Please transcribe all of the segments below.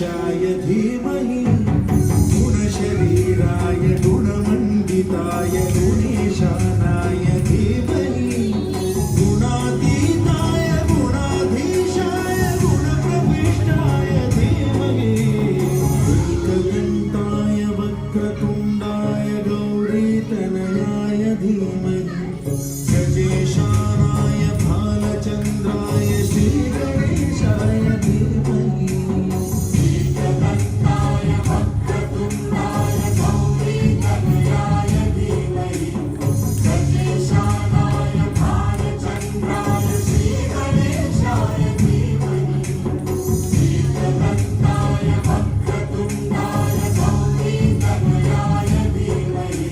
गणेशाय धीमहि गुणशरीराय गुणमण्डिताय गुणेशानाय धीमहि गुणातीताय गुणाधीशाय गुणप्रविष्टाय धीमहि एकदन्ताय वक्रतुण्डाय गौरीतनयाय धीमहि गजेशानाय भालचन्द्राय श्रीगणेशाय धीमहि एकदन्ताय वक्रतुण्डाय गौरीतनयाय धीमहि गजेशानाय भालचन्द्राय श्रीगणेशाय धीमहि एकदन्ताय वक्रतुण्डाय गौरीतनयाय धीमहि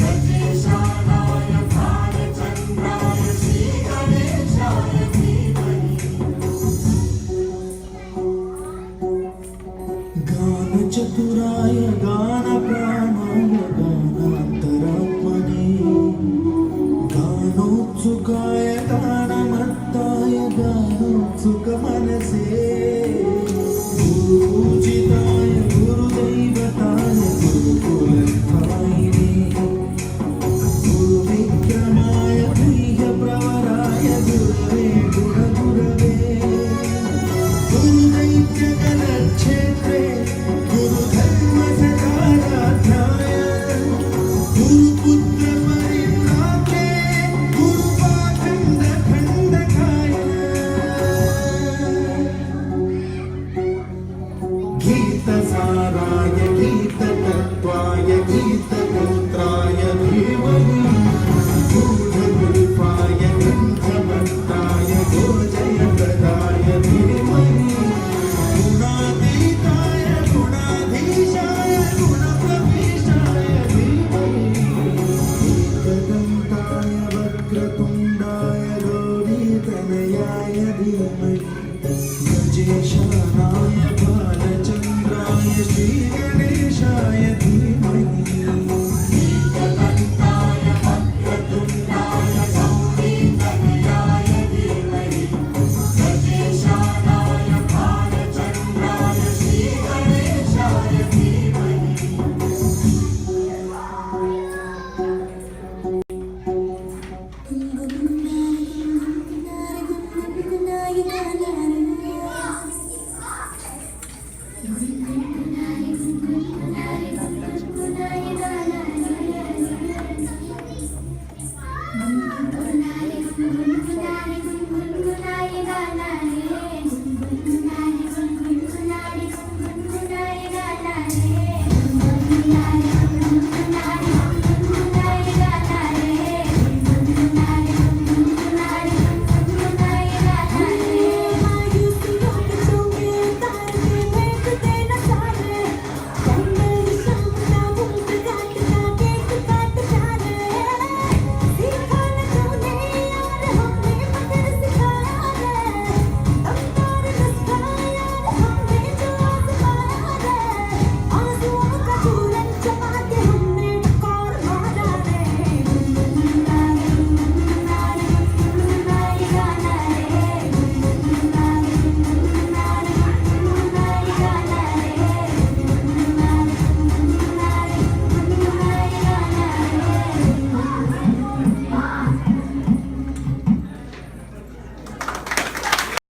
गजेशानाय भालचन्द्राय श्रीगणेशाय धीमहि गानचतुराय गानप्राणाय गानान्तरात्मने गानोत्सुकाय गानमत्ताय गानोत्सुकमनसे गुरुपूजिताय गुरुदैवताय गुरुकुलस्थायिने गुरुविक्रमाय गुह्यप्रवराय गुरवे गुणगुरवे गुरुदैत्यगणक्षेत्रे गुरुधर्मसकाराध्याय गुरुपुत्रपरिव्राते गुरुपाखण्डखण्डकाय गीतसाराय